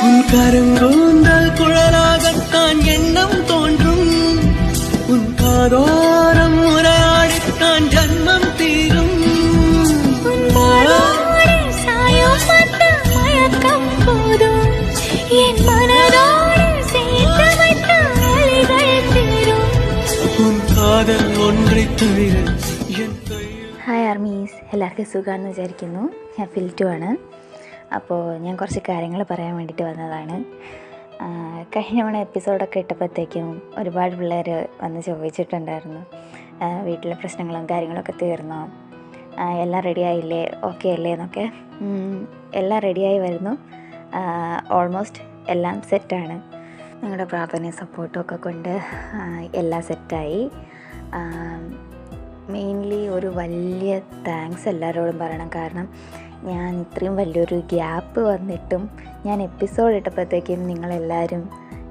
உன் கருங்கூந்தல் குழலாகத்தான் எண்ணம் தோன்றும் உன் காதோரம் உரையாடித்தான் ஜன்மம் தீரும் உன் காதல் ஒன்றை தவிர. ഹായ് ആർമീസ്, എല്ലാവർക്കും സുഖമാണെന്ന് വിചാരിക്കുന്നു. ഞാൻ ഫിൽറ്റു ആണ്. അപ്പോൾ ഞാൻ കുറച്ച് കാര്യങ്ങൾ പറയാൻ വേണ്ടിയിട്ട് വന്നതാണ്. കഴിഞ്ഞ തവണ എപ്പിസോഡൊക്കെ ഇട്ടപ്പോഴത്തേക്കും ഒരുപാട് പിള്ളേർ വന്ന് ചോദിച്ചിട്ടുണ്ടായിരുന്നു, വീട്ടിലെ പ്രശ്നങ്ങളും കാര്യങ്ങളൊക്കെ തീർന്നോ, എല്ലാം റെഡിയായില്ലേ, ഓക്കെ അല്ലേ എന്നൊക്കെ. എല്ലാം റെഡിയായി വരുന്നു. ഓൾമോസ്റ്റ് എല്ലാം സെറ്റാണ്. നിങ്ങളുടെ പ്രാർത്ഥനയും സപ്പോർട്ടും ഒക്കെ കൊണ്ട് എല്ലാം സെറ്റായി. മെയിൻലി ഒരു വലിയ താങ്ക്സ് എല്ലാവരോടും പറയണം. കാരണം ഞാൻ ഇത്രയും വലിയൊരു ഗ്യാപ്പ് വന്നിട്ടും ഞാൻ എപ്പിസോഡ് ഇട്ടപ്പോഴത്തേക്കും നിങ്ങളെല്ലാവരും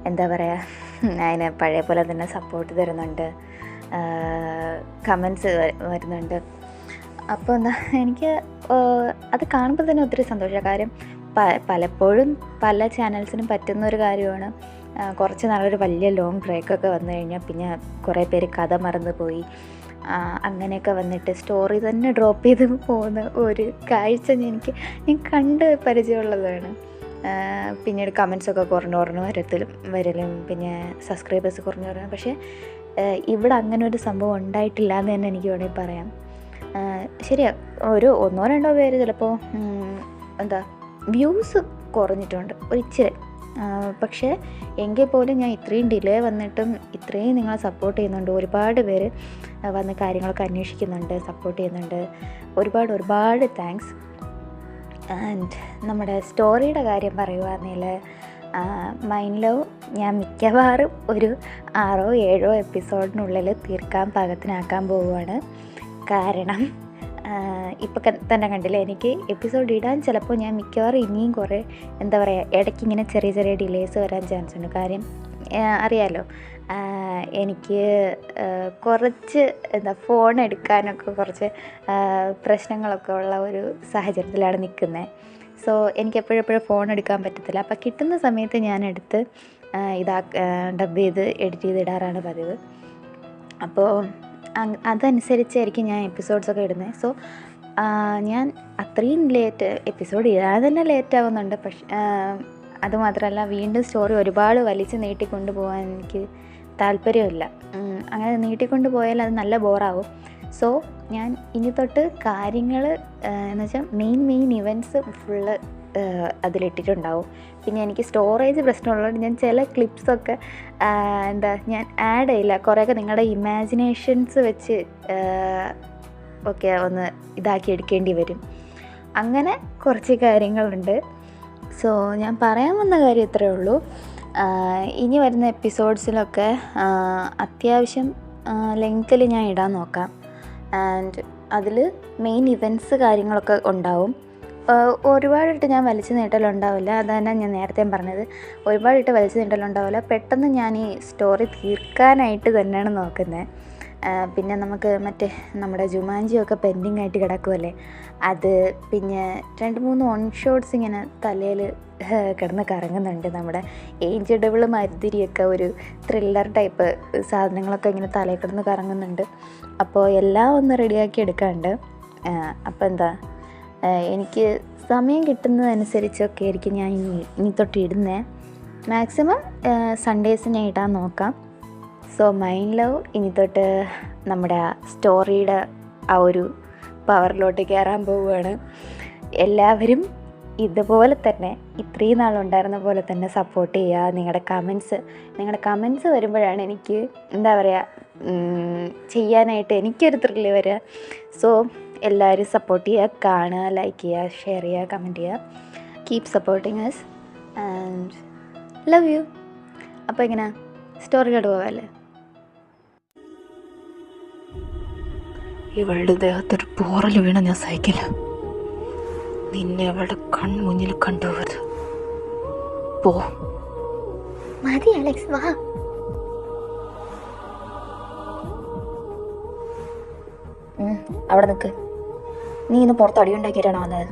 എന്താ പറയുക, അതിനെ പഴയ പോലെ തന്നെ സപ്പോർട്ട് തരുന്നുണ്ട്, കമൻസ് വരുന്നുണ്ട്. അപ്പോൾ എന്താ എനിക്ക് അത് കാണുമ്പോൾ തന്നെ ഒത്തിരി സന്തോഷമാണ്. കാര്യം പലപ്പോഴും പല ചാനൽസിനും പറ്റുന്ന ഒരു കാര്യമാണ്. കുറച്ച് നാളൊരു വലിയ ലോങ് ബ്രേക്കൊക്കെ വന്നു കഴിഞ്ഞാൽ പിന്നെ കുറേ പേര് കഥ മറന്നു പോയി, അങ്ങനെയൊക്കെ വന്നിട്ട് സ്റ്റോറി തന്നെ ഡ്രോപ്പ് ചെയ്ത് പോകുന്ന ഒരു കാഴ്ച ഞാൻ കണ്ട് പരിചയമുള്ളതാണ്. പിന്നീട് കമൻസൊക്കെ കുറഞ്ഞു വരലും പിന്നെ സബ്സ്ക്രൈബേഴ്സ് കുറഞ്ഞു വരണം. പക്ഷേ ഇവിടെ അങ്ങനെ ഒരു സംഭവം ഉണ്ടായിട്ടില്ല എന്ന് തന്നെ എനിക്ക് വേണമെങ്കിൽ പറയാം. ശരിയാ, ഒരു 1-2 പേര് ചിലപ്പോൾ എന്താ വ്യൂസ് കുറഞ്ഞിട്ടുണ്ട് ഒരിച്ചിരി. പക്ഷേ എങ്കിൽ പോലും ഞാൻ ഇത്രയും ഡിലേ വന്നിട്ടും ഇത്രയും നിങ്ങളെ സപ്പോർട്ട് ചെയ്യുന്നുണ്ട്. ഒരുപാട് പേര് വന്ന് കാര്യങ്ങളൊക്കെ അന്വേഷിക്കുന്നുണ്ട്, സപ്പോർട്ട് ചെയ്യുന്നുണ്ട്. ഒരുപാട് താങ്ക്സ്. ആൻഡ് നമ്മുടെ സ്റ്റോറിയുടെ കാര്യം പറയുകയാണെങ്കിൽ മൈൻഡ് ലവ് ഞാൻ മിക്കവാറും ഒരു 6-7 എപ്പിസോഡിനുള്ളിൽ തീർക്കാൻ പാകത്തിനാക്കാൻ പോവുകയാണ്. കാരണം ഇപ്പം തന്നെ കണ്ടില്ലേ, എനിക്ക് എപ്പിസോഡ് ഇടാൻ ചിലപ്പോൾ ഞാൻ മിക്കവാറും ഇനിയും കുറേ എന്താ പറയുക, ഇടയ്ക്ക് ഇങ്ങനെ ചെറിയ ഡിലേസ് വരാൻ ചാൻസ് ഉണ്ട്. കാര്യം അറിയാമല്ലോ, എനിക്ക് കുറച്ച് ഫോൺ എടുക്കാനൊക്കെ കുറച്ച് പ്രശ്നങ്ങളൊക്കെ ഉള്ള ഒരു സാഹചര്യത്തിലാണ് നിൽക്കുന്നത്. സോ എനിക്ക് എപ്പോഴും ഫോൺ എടുക്കാൻ പറ്റത്തില്ല. അപ്പോൾ കിട്ടുന്ന സമയത്ത് ഞാൻ എടുത്ത് ഡബ് ചെയ്ത് എഡിറ്റ് ചെയ്ത് ഇടാറാണ് പതിവ്. അപ്പോൾ അതനുസരിച്ചായിരിക്കും ഞാൻ എപ്പിസോഡ്സൊക്കെ ഇടുന്നത്. സോ ഞാൻ അത്രയും ലേറ്റ് എപ്പിസോഡ് ഇടാൻ തന്നെ ലേറ്റ് ആവുന്നുണ്ട്. പക്ഷേ അതുമാത്രമല്ല, വീണ്ടും സ്റ്റോറി ഒരുപാട് വലിച്ച് നീട്ടിക്കൊണ്ട് പോകാൻ എനിക്ക് താല്പര്യമില്ല. അങ്ങനെ നീട്ടിക്കൊണ്ട് പോയാൽ അത് നല്ല ബോറാവും. സോ ഞാൻ ഇനി തൊട്ട് കാര്യങ്ങൾ എന്ന് വെച്ചാൽ മെയിൻ ഇവൻറ്റ്സ് ഫുള്ള് അതിലിട്ടിട്ടുണ്ടാവും. പിന്നെ എനിക്ക് സ്റ്റോറേജ് പ്രശ്നമുള്ളതുകൊണ്ട് ഞാൻ ചില ക്ലിപ്സൊക്കെ ഞാൻ ആഡ് ചെയ്യില്ല. കുറേയൊക്കെ നിങ്ങളുടെ ഇമാജിനേഷൻസ് വെച്ച് ഒക്കെ ഒന്ന് ഇതാക്കി എടുക്കേണ്ടി വരും. അങ്ങനെ കുറച്ച് കാര്യങ്ങളുണ്ട്. സോ ഞാൻ പറയാൻ വന്ന കാര്യം ഇത്രയേ ഉള്ളൂ. ഇനി വരുന്ന എപ്പിസോഡ്സിലൊക്കെ അത്യാവശ്യം ലെങ്ത്തിൽ ഞാൻ ഇടാൻ നോക്കാം. ആൻഡ് അതിൽ മെയിൻ ഇവൻറ്റ്സ് കാര്യങ്ങളൊക്കെ ഉണ്ടാവും. ഒരുപാടിട്ട് ഞാൻ വലിച്ചു നീട്ടലുണ്ടാവില്ല. അതാണ് ഞാൻ നേരത്തെ പറഞ്ഞത്, ഒരുപാടിട്ട് വലിച്ചു നീട്ടലുണ്ടാവില്ല. പെട്ടെന്ന് ഞാൻ ഈ സ്റ്റോറി തീർക്കാനായിട്ട് തന്നെയാണ് നോക്കുന്നത്. പിന്നെ നമുക്ക് നമ്മുടെ ജുമാൻജിയൊക്കെ പെൻഡിങ് ആയിട്ട് കിടക്കുമല്ലേ, അത് പിന്നെ 2-3 ഓൺ ഷോട്ട്സ് ഇങ്ങനെ തലയിൽ കിടന്ന് കറങ്ങുന്നുണ്ട്. നമ്മുടെ ഏഞ്ചൽ ഡബിൾ മരുതിരിയൊക്കെ ഒരു ത്രില്ലർ ടൈപ്പ് സാധനങ്ങളൊക്കെ ഇങ്ങനെ തലയിൽ കിടന്ന് കറങ്ങുന്നുണ്ട്. അപ്പോൾ എല്ലാം ഒന്ന് റെഡിയാക്കി എടുക്കാണ്ട്. അപ്പോൾ എന്താ, എനിക്ക് സമയം കിട്ടുന്നതനുസരിച്ചൊക്കെ ആയിരിക്കും ഞാൻ ഇനി തൊട്ട് ഇടുന്നത്. മാക്സിമം സൺഡേസ് ഞാൻ ഇടാൻ നോക്കാം. സോ മൈൻഡ് ലവ് ഇനി തൊട്ട് നമ്മുടെ സ്റ്റോറിയുടെ ആ ഒരു പവറിലോട്ട് കയറാൻ പോവുകയാണ്. എല്ലാവരും ഇതുപോലെ തന്നെ ഇത്രയും നാളുണ്ടായിരുന്ന പോലെ തന്നെ സപ്പോർട്ട് ചെയ്യുക. നിങ്ങളുടെ കമൻസ് വരുമ്പോഴാണ് എനിക്ക് എന്താ പറയുക, ചെയ്യാനായിട്ട് എനിക്കൊരു ത്രില്ല് വരിക. സോ എല്ലാവരും സപ്പോർട്ട് ചെയ്യുക, കാണുക, ലൈക്ക് ചെയ്യുക, ഷെയർ ചെയ്യുക, കമൻറ്റ് ചെയ്യുക. Keep supporting us and love you. അപ്പോൾ എങ്ങനെ സ്റ്റോറിയിലോട്ട് പോകാമല്ലേ? ഇവളുടെ ദേഹത്തൊരു പോറൽ വീണ ഞാൻ സഹിക്കില്ല. നിന്നെ അവളുടെ കൺമുന്നിൽ കണ്ടുപോകരുത്. പോ. മതി അലക്സ്, വാ. അവിടെ നിൽക്ക്. നീ ഇന്ന് പുറത്ത് അടി ഉണ്ടാക്കിയിട്ടാണ് വന്നത്.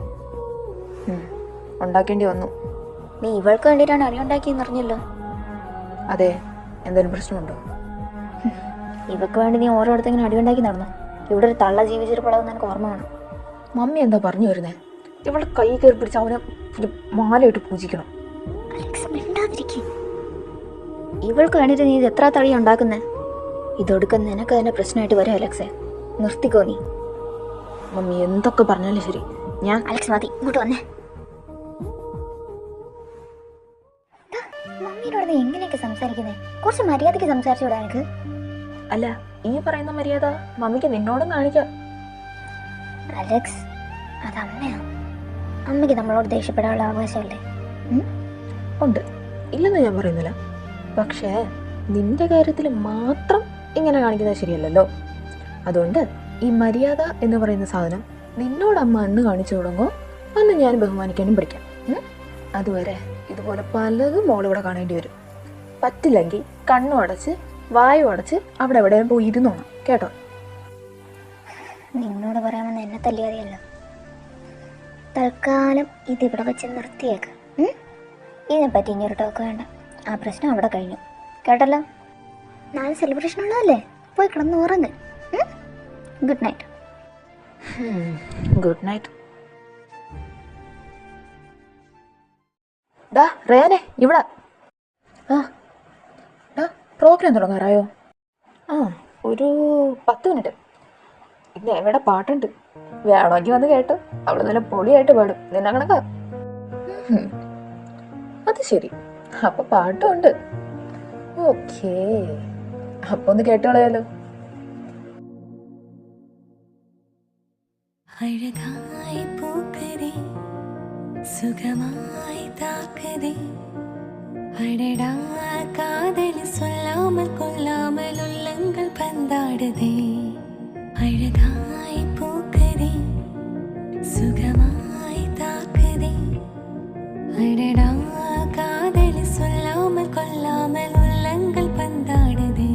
ഉണ്ടാക്കേണ്ടി വന്നു. നീ ഇവൾക്ക് വേണ്ടിയിട്ടാണ് അടി ഉണ്ടാക്കിയെന്ന് അറിഞ്ഞല്ലോ. അതെ, എന്തെങ്കിലും പ്രശ്നമുണ്ടോ? ഇവൾക്ക് വേണ്ടി നീ ഓരോരുത്തങ്ങനെ അടി ഉണ്ടാക്കി നടന്നു. ഇവിടെ ഒരു തള്ള ജീവിച്ചിരിപ്പുള്ളതെന്ന് എനിക്ക് ഓർമ്മ വേണം. മമ്മി എന്താ പറഞ്ഞു വരുന്നേ? ഇവളെ കൈ കയറി പിടിച്ച് അവനെ ഒരു മാലയിട്ട് പൂജിക്കണം. ഇവൾക്ക് വേണ്ടിയിട്ട് നീ ഇത് എത്ര തടി ഉണ്ടാക്കുന്നേ? ഇതൊടുക്കം നിനക്ക് തന്നെ പ്രശ്നമായിട്ട് വരും അലക്സേ. നിർത്തിക്കോ നീ. മമ്മി എന്തൊക്കെ പറഞ്ഞാലും ശരി, ഞാൻ അലക്സ് മതി, ഇങ്ങോട്ട് വന്നേ. മമ്മീനോട് നീ എങ്ങനെയൊക്കെ സംസാരിക്കുന്നേ? കുറച്ച് മര്യാദയ്ക്ക് സംസാരിച്ചുകൂടാ എനിക്ക്? അല്ല, ഈ പറയുന്ന മര്യാദ മമ്മിക്ക് നിന്നോടും കാണിക്കാം. അലക്സ്, അത് അമ്മയാണ്. അമ്മയ്ക്ക് നമ്മളോട് ദേഷ്യപ്പെടാനുള്ള അവകാശമല്ലേ? ഉണ്ട്, ഇല്ലെന്ന് ഞാൻ പറയുന്നില്ല. പക്ഷേ നിന്റെ കാര്യത്തിൽ മാത്രം ഇങ്ങനെ കാണിക്കുന്നത് ശരിയല്ലല്ലോ. അതുകൊണ്ട് ഈ മര്യാദ എന്ന് പറയുന്ന സാധനം നിന്നോട് അമ്മ അന്ന് കാണിച്ചു തുടങ്ങോ അന്ന് ഞാൻ ബഹുമാനിക്കാനും പഠിക്കാം. അതുവരെ ഇതുപോലെ പലതും മോളിവിടെ കാണേണ്ടി വരും. പറ്റില്ലെങ്കിൽ കണ്ണും അടച്ച് വായും അടച്ച് അവിടെ എവിടെയും പോയി ഇരുന്നോണം കേട്ടോ. നിന്നോട് പറയാമെന്ന് എന്നെ തല്ലിയറിയല്ലോ. തൽക്കാലം ഇതിവിടെ വെച്ച് നിർത്തിയേക്ക്. ഇതിനെപ്പറ്റി ഇനിയൊരു ടോക്ക് വേണ്ട. ആ പ്രശ്നം അവിടെ കഴിഞ്ഞു കേട്ടല്ലോ. നാളെ സെലിബ്രേഷൻ ഉള്ളതല്ലേ, പോയി കിടന്ന് ഉറങ്ങ്. Good night. Good night. ഡാ റേനെ, ഇവിടെ പ്രോഗ്രാം തുടങ്ങാറായോ? ഒരു 10 മിനിറ്റ്. ഇന്ന് എവിടെ പാട്ടുണ്ട്, വേണമെങ്കിൽ വന്ന് കേട്ടോ. അവള് നല്ല പൊളിയായിട്ട് പാടും, നിന്നെ കണക്കാ. അത് ശരി, അപ്പൊ പാട്ടുമുണ്ട്. ഓക്കേ, അപ്പൊ ഒന്ന് കേട്ടോളയാലോ. അഴകായി പൂക്കതേ സുഖമായി താക്കതേ அடடா காதல் சொல்லாமல் கொல்லாமல் உள்ளங்கள் பந்தாடுதே அழகாய் பூக்கதே சுகமாய் தாக்குதே அடடா காதல் சொல்லாமல் கொல்லாமல் உள்ளங்கள் பந்தாடுதே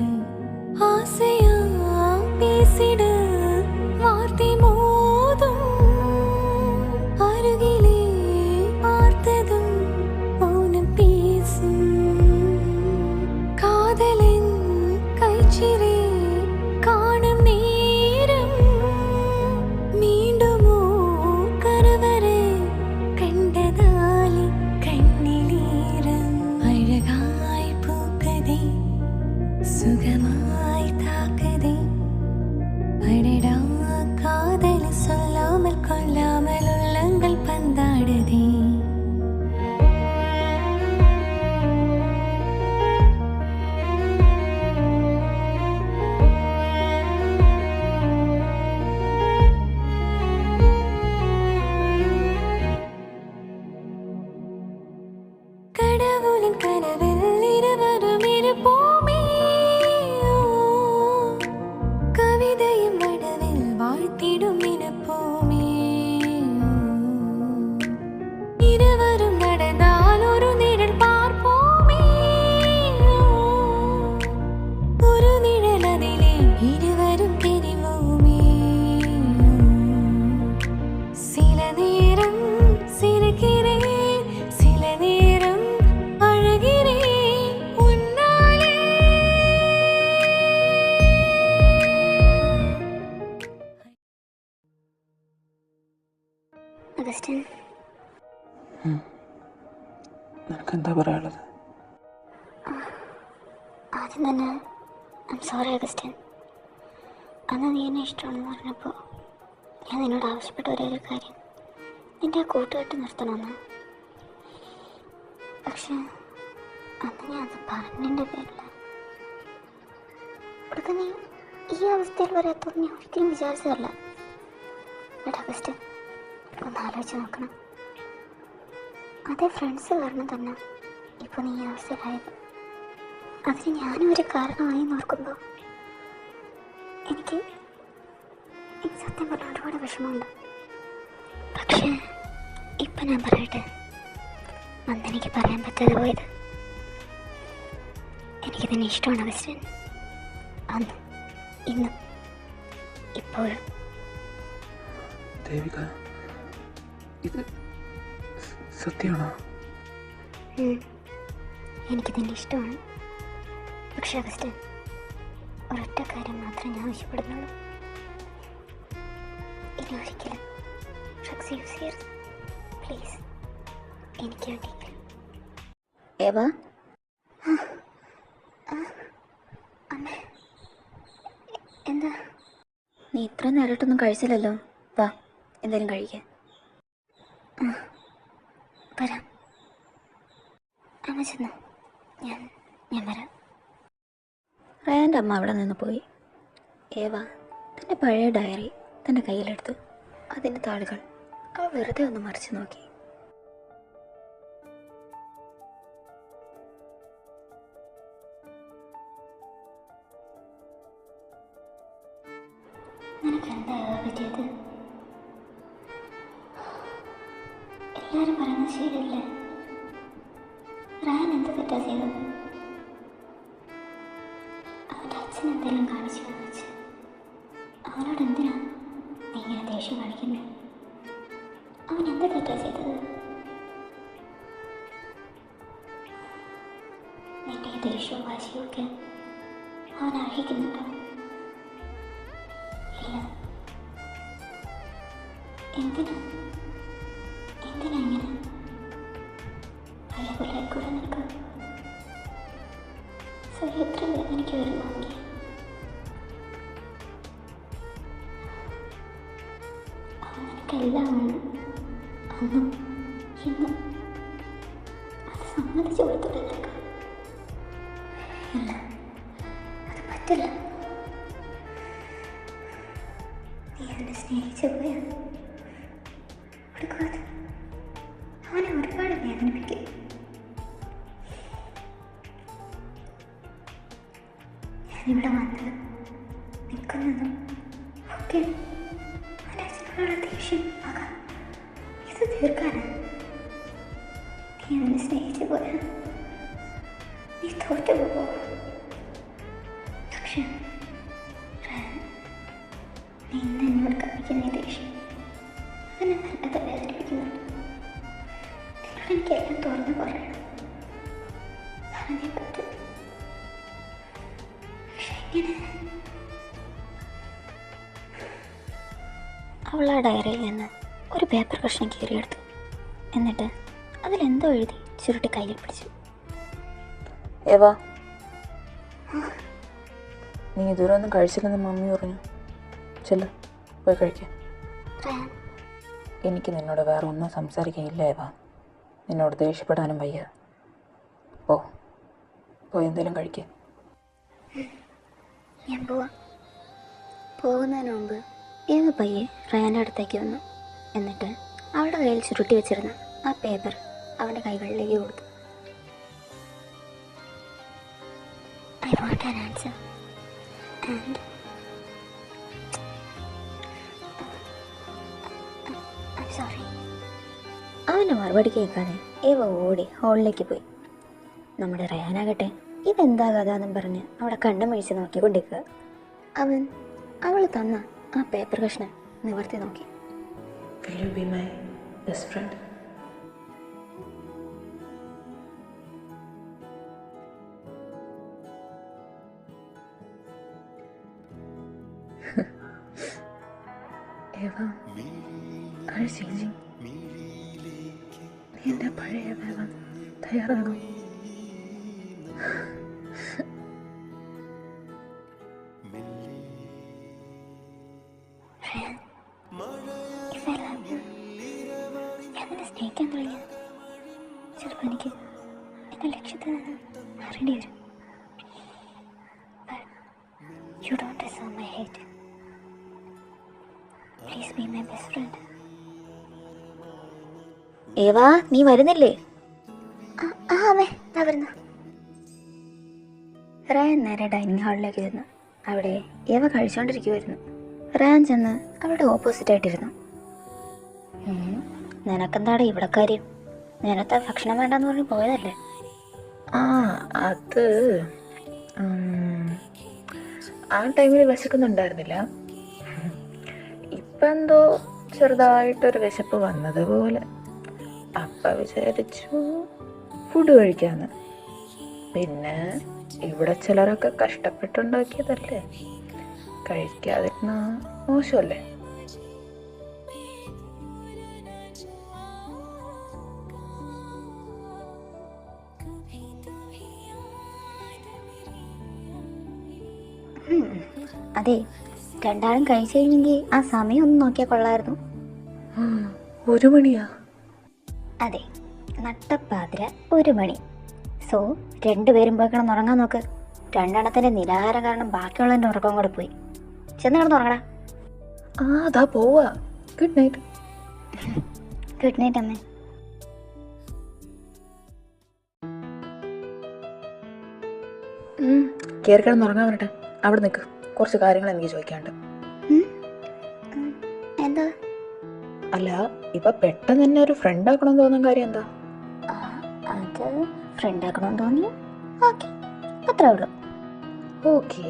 ஆசையா பேசிட வார்த்தை மோதும் அருகிலே பார்த்ததும் மௌனம் பேசும் காதலின் கைச்சிறை காணும் நேரம் மீண்டுமோ கருவறை கண்டதாலே கண்ணிலீரம் அழகாய் பூக்கதே சுகமாய் தாக்கதே அடடா காதல் சொல்லாமல் கொல்லாமல் உள்ளங்கள் பந்தாடுதே கடவுளின் கனவில் இருவரும் இருப்போமே கவிதையும் வடவில் வாழ்த்திடும் இனப்போமே இருவரும் நடந்தால் ஒரு நிழல் பார்ப்போமே ஒரு நிழல் அதிலே இருவரும் தெரிவோமே சில நேரம் சிரிக்கிறேன் சில நேரம் அழகிறேன் உன்னாலே അഗസ്റ്റിൻ, നിനക്കെന്താ പറയാനുള്ളത്? ആദ്യം തന്നെ ഐം സോറി അഗസ്റ്റിൻ. അന്ന് നീ എന്നെ ഇഷ്ടമാണെന്ന് പറഞ്ഞപ്പോൾ ഞാൻ നിന്നോട് ആവശ്യപ്പെട്ട ഒരേ ഒരു കാര്യം നിൻ്റെ ആ കൂട്ടുകെട്ട് നിർത്തണമെന്ന്. പക്ഷെ അന്ന് ഞാൻ അത് പറഞ്ഞതിൻ്റെ പേരില്ല. ഇവിടുത്തെ നീ ഈ അവസ്ഥയിൽ വരെ എത്തുമെന്ന് ഞാൻ ഒരിക്കലും വിചാരിച്ചതല്ല. ബട്ട് അഗസ്റ്റിൻ, ഒന്ന് ആലോചിച്ച് നോക്കണം. അതേ ഫ്രണ്ട്സ് കാരണം തന്നെ ഇപ്പോൾ നീ ഈ അവസ്ഥയിലായത്. അതിന് ഞാനും ഒരു കാരണമായി നോക്കുമ്പോൾ എനിക്ക് സത്യം പറഞ്ഞാൽ ഒരുപാട് വിഷമമുണ്ട്. പക്ഷേ ഇപ്പം ഞാൻ പറയട്ടെ, അന്നെനിക്ക് പറയാൻ പറ്റാതെ പോയത് എനിക്ക് നിന്നെ ഇഷ്ടമാണ് അഗസ്റ്റിൻ. അന്ന്, ഇന്ന്, ഇപ്പോഴും. ദേവിക, ഇത് സത്യമാണോ? എനിക്ക് നിന്നെ ഇഷ്ടമാണ്. പക്ഷേ അഗസ്റ്റിൻ, ഒരൊറ്റ കാര്യം മാത്രമേ ഞാൻ ആവശ്യപ്പെടുന്നുള്ളൂ. ഇനി ഒരിക്കലും ഡ്രഗ്സ് യൂസ് ചെയ്യരുത് പ്ലീസ്. എനിക്ക് വേണ്ടിയെങ്കിലും. ഏവ, അമ്മ എന്താ? നീ ഇത്ര നേരിട്ടൊന്നും കഴിച്ചില്ലല്ലോ. വാ, എന്തെങ്കിലും കഴിക്കാൻ. വരാം. അമ്മ ചെന്നു, ഞാൻ വരാം. റയാൻ്റെ അമ്മ അവിടെ നിന്ന് പോയി. ഏവ തൻ്റെ പഴയ ഡയറി തൻ്റെ കയ്യിലെടുത്തു. അതിൻ്റെ താളുകൾ അവൾ വെറുതെ ഒന്ന് മറിച്ച് നോക്കി. നിനക്ക് എന്താ പറ്റിയത്? എല്ലാവരും പറയുന്നത് ശരിയല്ല. റാൻ എന്ത് തെറ്റാ ചെയ്തത്? അവൻ്റെ അച്ഛൻ എന്തെങ്കിലും കാണിച്ചു എന്ന് വെച്ച് അവനോട് എന്തിനാ നീ ഇങ്ങനെ ദേഷ്യം കാണിക്കുന്നത്? അവൻ എന്ത് തെറ്റാ ചെയ്തത്? നിന്റെ ഈ ദേഷ്യവും വാശിയും ഒക്കെ അവൻ അർഹിക്കുന്നുണ്ടോ? ഇല്ല. എന്തിനാ ഇങ്ങനെ പഴയ പോലെ കൂടെ നിനക്ക് സ്വയം എത്ര വേദനയ്ക്ക് വരുന്നെങ്കിൽ അവൻ നിനക്കെല്ലാം അന്നും ഇന്നും അത് സമ്മതിച്ചു കൊടുത്തിട്ട് നിനക്ക്. ഇല്ല, അത് പറ്റില്ല. നീ അവനെ സ്നേഹിച്ചു പോയാ കൊടുക്കാതെ അവനെ ഒരുപാട് വേദനിപ്പിക്കും. ഞാനിവിടെ വന്നത് നിൽക്കുന്നതും ഒക്കെ അവൻ്റെ അച്ഛനോടുള്ള ദേഷ്യം ആകാം. ഇത് തീർക്കാനാണ്. നീ അവനെ സ്നേഹിച്ചു പോയാ നീ തോറ്റു പോകുമോ? പക്ഷെ നീ ഇന്ന് എന്നോട് കാണിക്കുന്ന ഈ ദേഷ്യം അതിനെ വല്ലാതെ വേദനിപ്പിക്കുന്നുണ്ട്. നിന്നോട് എനിക്കെല്ലാം തുറന്നു പറയണം, പറഞ്ഞേ പറ്റൂ. പക്ഷെ എങ്ങനെ? അവൾ ആ ഡയറിയിൽ നിന്ന് ഒരു പേപ്പർ കഷ്ണം കീറിയെടുത്തു. എന്നിട്ട് അതിലെന്തോ എഴുതി ചുരുട്ടി കയ്യിൽ പിടിച്ചു. ഏവ, നീ ഇതുവരെ ഒന്നും കഴിച്ചില്ലെന്ന് മമ്മി പറഞ്ഞു. ചെല്ല, പോയി കഴിക്കാം. എനിക്ക് നിന്നോട് വേറെ ഒന്നും സംസാരിക്കാനില്ല ഏവ. നിന്നോട് ദേഷ്യപ്പെടാനും വയ്യ. പോയി എന്തെങ്കിലും കഴിക്കാം. ഞാൻ പോവാം. പോകുന്നതിന് മുമ്പ് ഏവ പയ്യെ റയാൻ്റെ അടുത്തേക്ക് വന്നു. എന്നിട്ട് അവളുടെ കയ്യിൽ ചുരുട്ടി വെച്ചിരുന്ന ആ പേപ്പർ അവൻ്റെ കൈകളിലേക്ക് കൊടുത്തു. I want an answer. And I'm sorry. അവൻ്റെ മറുപടി കേൾക്കാതെ ഏവ ഓടി ഹാളിലേക്ക് പോയി. നമ്മുടെ റയാനാകട്ടെ ഇതെന്താ കഥ എന്നും പറഞ്ഞ് അവിടെ കണ്ണും മിഴിച്ച് നോക്കിക്കൊണ്ടിരിക്കുക. അവൻ അവൾ തന്ന ആ പേപ്പർ കഷ്ണം നിവർത്തി നോക്കി. Will you be my best friend? Eva, are you changing? നീ എൻ്റെ പഴയ Eva തയ്യാറാണോ? ഞാൻ നിന്നെ സ്നേഹിക്കാൻ തുടങ്ങിയ ചിലപ്പോൾ എനിക്ക് എൻ്റെ ലക്ഷ്യത്തിൽ നിന്ന് മാറേണ്ടി വരും. You don't deserve my hate. Please be my best friend. ഏവാ, നീ വരുന്നില്ലേ? അമ്മേ, ഞാൻ വരുന്നു. റയാൻ നേരെ ഡൈനിങ് ഹാളിലേക്ക് ചെന്നു. അവിടെ ഏവ കഴിച്ചുകൊണ്ടിരിക്കുമായിരുന്നു. റയാൻ ചെന്ന് അവളുടെ ഓപ്പോസിറ്റായിട്ടിരുന്നു. നിനക്കെന്താടെ ഇവിടെ കാര്യം? നേരത്തെ ഭക്ഷണം വേണ്ടെന്ന് പറഞ്ഞ് പോയതല്ലേ? അത് ആ ടൈമിൽ വിശക്കുന്നുണ്ടായിരുന്നില്ല. ഇപ്പം എന്തോ ചെറുതായിട്ടൊരു വിശപ്പ് വന്നതുപോലെ. അപ്പം വിചാരിച്ചു ഫുഡ് കഴിക്കാമെന്ന്. പിന്നെ ഇവിടെ ചിലരൊക്കെ കഷ്ടപ്പെട്ടുണ്ടാക്കിയതല്ലേ, കഴിക്കാതിരുന്ന മോശമല്ലേ? അതെ, രണ്ടാളും കഴിച്ചു കഴിഞ്ഞെങ്കിൽ ആ സമയം ഒന്ന് നോക്കിയാൽ കൊള്ളായിരുന്നു. 1 മണിയാ? അതെ, നട്ടപ്പാതിര 1 മണി. സോ രണ്ടുപേരും പോയി കിടന്ന് ഉറങ്ങാൻ നോക്ക്. രണ്ടെണ്ണത്തിൻ്റെ നിരാഹാരം കാരണം ബാക്കിയുള്ളതിൻ്റെ ഉറക്കം കൂടെ പോയി. ചെന്ന് കിടന്നുറങ്ങടാ. അതാ പോവാ. Good night. ഗുഡ് നൈറ്റ് അമ്മേ. കയറി കിടന്നുറങ്ങാൻ വരട്ടെ. അവിടെ നിൽക്ക്, കുറച്ച് കാര്യങ്ങൾ എനിക്ക് ചോദിക്കാണ്ട്. എന്താ? അല്ല, ഇപ്പൊ പെട്ടെന്ന് തന്നെ ഒരു ഫ്രണ്ട് ആക്കണമെന്ന് തോന്നുന്ന കാര്യം എന്താ? അത് ഫ്രണ്ട് ആക്കണമെന്ന് തോന്നി. ഓക്കെ, അത്രേ ഉള്ളൂ. ഓക്കെ,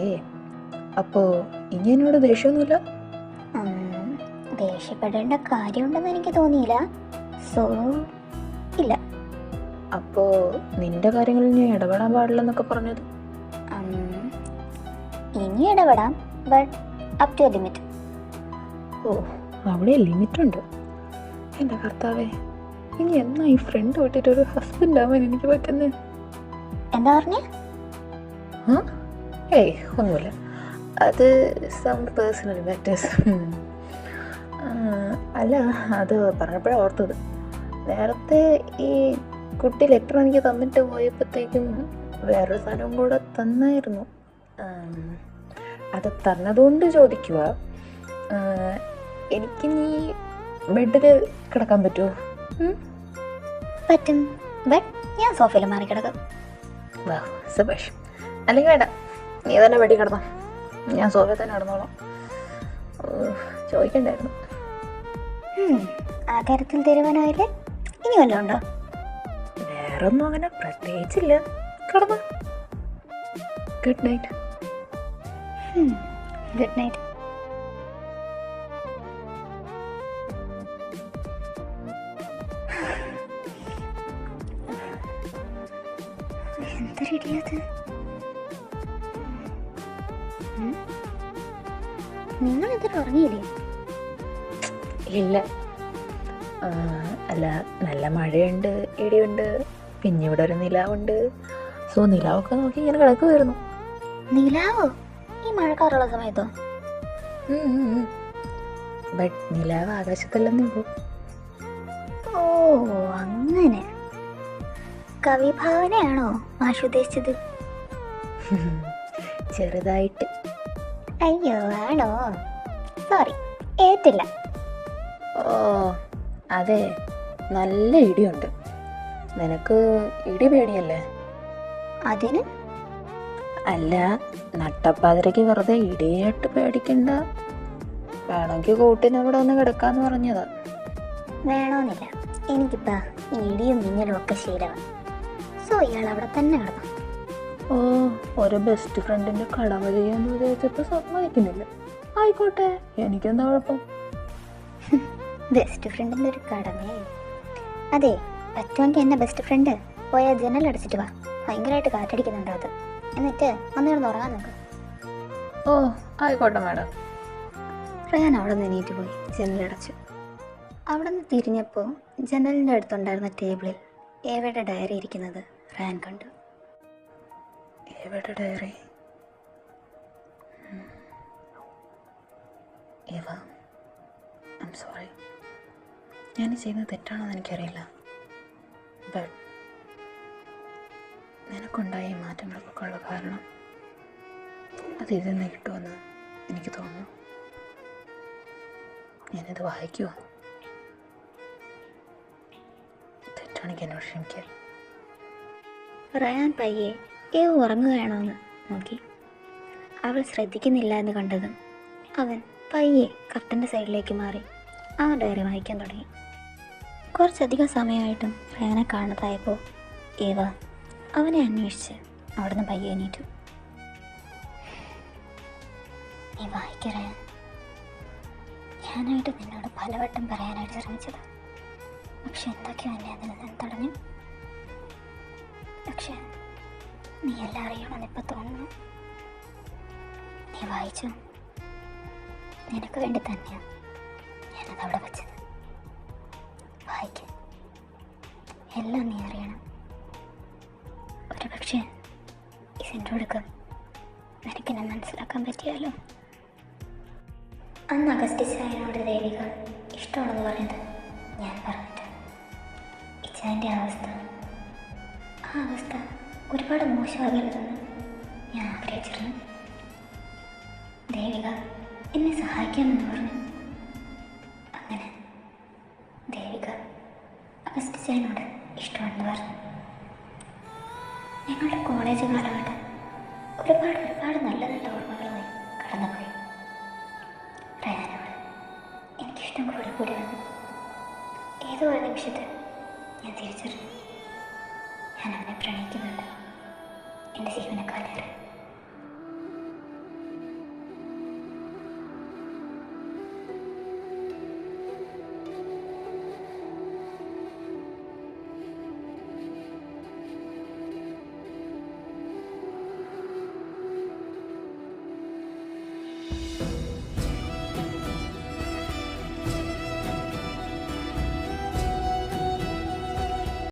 അപ്പോ ഇനി എന്നോട് ദേഷ്യമൊന്നുമില്ല? ദേഷ്യപ്പെടേണ്ട കാര്യമുണ്ടെന്ന് എനിക്ക് തോന്നിയില്ല. സോ ഇല്ല. അപ്പോ നിന്റെ കാര്യങ്ങളിൽ ഞാൻ ഇടപെടാൻ പാടില്ലെന്നൊക്കെ പറഞ്ഞത്? ഇനി ഇടപെടാം, but up to a limit. ഓ, അവിടെ ലിമിറ്റ് ഉണ്ട്. എൻ്റെ കർത്താവേ, ഇനി എന്നാ ഈ ഫ്രണ്ട് വിട്ടിട്ട് ഒരു ഹസ്ബൻഡ് ആവാൻ എനിക്ക് പറ്റുന്നത്? എന്താ പറഞ്ഞേ? ഏയ് ഒന്നുമില്ല, അത് സം പേഴ്സണൽ മാറ്റേഴ്സ്. അല്ല, അത് പറഞ്ഞപ്പോഴാണ് ഓർത്തത്. നേരത്തെ ഈ കുട്ടി ലെറ്റർ എനിക്ക് തന്നിട്ട് പോയപ്പോഴത്തേക്കും വേറൊരു സാധനവും കൂടെ തന്നായിരുന്നു. അത് തന്നതുകൊണ്ട് ചോദിക്കുക, എനിക്കിനി ബെഡിൽ കിടക്കാൻ പറ്റുമോ? പറ്റും, ബട്ട് ഞാൻ സോഫയിൽ മാറി കിടക്കാം. വാ സബാഷ്. അല്ലെങ്കിൽ വേണ്ട, നീ തന്നെ ബെഡിൽ കിടന്നോ, ഞാൻ സോഫയിൽ തന്നെ കിടന്നോളാം. ചോദിക്കണ്ടായിരുന്നു. ആ കാര്യത്തിൽ തീരുമാനമായില്ലേ? ഇനി വല്ലതും ഉണ്ടോ? വേറൊന്നും അങ്ങനെ പ്രത്യേകിച്ചില്ല. കിടന്നോ. Good night. Good night. എന്തൊരിടിയത്? നിങ്ങൾ ഇതിൽ ഉറങ്ങിയില്ലേ? ഇല്ല. അല്ല, നല്ല മഴയുണ്ട്, ഇടിയുണ്ട്, പിന്നെ ഇവിടെ ഒരു നിലാവുണ്ട്. സോ നിലാവൊക്കെ നോക്കി ഇങ്ങനെ കിടക്കുമായിരുന്നു. നിലാവോ? ഈ മഴക്കാറുള്ള സമയത്തോ? ബട്ട് നിലാവ് ആകാശത്തല്ലെന്നേ ഉള്ളൂ. ഓ, അങ്ങനെ. കവിഭാവനയാണോ മാഷ് ഉദ്ദേശിച്ചത്? ചെറുതായിട്ട്. അയ്യോ, ആണോ? സോറി, ഏറ്റില്ല. ഓ അതെ, നല്ല ഇടിയുണ്ട്. നിനക്ക് ഇടി പേടിയല്ലേ? അതിന്? അല്ല, നട്ടപ്പാതിരയ്ക്ക് വെറുതെ ഇടിയായിട്ട് പേടിക്കണ്ട. വേണമെങ്കിൽ കൂട്ടിനവിടെ ഒന്ന് കിടക്കാന്ന് പറഞ്ഞതാ. വേണമെന്നില്ല, എനിക്കിപ്പ ഇടിയും മിന്നലും ഒക്കെ ശീലമാണ്. സോ ഇയാൾ അവിടെ തന്നെ കിടന്നു. ഓ, ഒരു ബെസ്റ്റ് ഫ്രണ്ടിന്റെ കടമ ചെയ്യാന്ന് വിചാരിച്ചപ്പോ സമ്മതിക്കുന്നില്ല. ആയിക്കോട്ടെ, എനിക്കെന്താ കുഴപ്പം? ബെസ്റ്റ് ഫ്രണ്ടിന്റെ ഒരു കടമേ. അതെ, പറ്റുമെങ്കിൽ എന്നെ ബെസ്റ്റ് ഫ്രണ്ട് പോയാൽ ജനൽ അടച്ചിട്ട് വാ. ഭയങ്കരമായിട്ട് കാറ്റടിക്കുന്നുണ്ടോ അത്. എന്നിട്ട് ഒന്ന് കിടന്ന് ഉറങ്ങാൻ നോക്ക്. ഓ ആയിക്കോട്ടെ മാഡം. റയാൻ അവിടെ നിന്ന് എണീറ്റ് പോയി ജനലടച്ചു. അവിടെ നിന്ന് തിരിഞ്ഞപ്പോൾ ജനലിൻ്റെ അടുത്തുണ്ടായിരുന്ന ടേബിളിൽ ഏവയുടെ ഡയറി ഇരിക്കുന്നത് റയാൻ കണ്ടു. ഏവയുടെ ഡയറി? ഏവ, ഐ എം സോറി. ഞാൻ ചെയ്യുന്നത് തെറ്റാണെന്ന് എനിക്കറിയില്ല. ബട്ട് നിനക്കുണ്ടായ ഈ മാറ്റങ്ങൾക്കൊക്കെ ഉള്ള കാരണം അത് ഇതിൽ നിന്ന് കിട്ടുമെന്ന് എനിക്ക് തോന്നുന്നു. ഞാനിത് വായിക്കുമോ? തെറ്റാണെങ്കിൽ എന്നോട് ക്ഷമിക്കുക. റയാൻ പയ്യെ ഏവ് ഉറങ്ങുകയാണോന്ന് നോക്കി. അവൾ ശ്രദ്ധിക്കുന്നില്ല എന്ന് കണ്ടതും അവൻ പയ്യെ കർട്ടൻ്റെ സൈഡിലേക്ക് മാറി ആ ഡയറി വായിക്കാൻ തുടങ്ങി. കുറച്ചധികം സമയമായിട്ടും റയാനെ കാണാതായപ്പോൾ ഏവ അവനെ അന്വേഷിച്ച് അവിടുന്ന് പയ്യെ എണീറ്റു. നീ വായിക്കറയാൻ, ഞാനായിട്ട് നിന്നോട് പലവട്ടം പറയാനായിട്ട് ശ്രമിച്ചത്. പക്ഷെ എന്തൊക്കെയോ എന്നെ അതിൽ നിന്ന് തടഞ്ഞു. പക്ഷെ നീ എല്ലാം അറിയണമെന്ന് ഇപ്പം തോന്നുന്നു. നീ വായിച്ചു, നിനക്ക് വേണ്ടി തന്നെയാണ് ഞാനത് അവിടെ വെച്ചത്. വായിക്ക, എല്ലാം നീ അറിയണം. ഒരു പക്ഷേ ഇതിൻ്റെ ഒടുക്കം നിനക്കെന്നെ മനസ്സിലാക്കാൻ പറ്റിയാലോ. അന്ന് അഗസ്റ്റിച്ചായനോട് ദേവിക ഇഷ്ടമാണെന്ന് പറഞ്ഞത് ഞാൻ പറഞ്ഞിട്ട് ഇച്ചായൻ്റെ ആ അവസ്ഥ ഒരുപാട് മോശമാകരുതെന്ന് ഞാൻ ആഗ്രഹിച്ചിരുന്നു. ദേവിക എന്നെ സഹായിക്കാമെന്ന് പറഞ്ഞു. അങ്ങനെ ദേവിക അഗസ്റ്റിച്ചായനോട് ഇഷ്ടമാണെന്ന് പറഞ്ഞു. ഞങ്ങളുടെ കോളേജ് കാലഘട്ടം ഒരുപാട് നല്ല നല്ല ഓർമ്മകളുമായി കടന്നുപോയി. റയാനോട് എനിക്കിഷ്ടം കൂടി വന്നു. ഏതോ ഒരു നിമിഷത്തിൽ ഞാൻ തിരിച്ചറിഞ്ഞു, ഞാൻ അവനെ പ്രണയിക്കുന്നുണ്ട്, എൻ്റെ ജീവനക്കാലേറെ.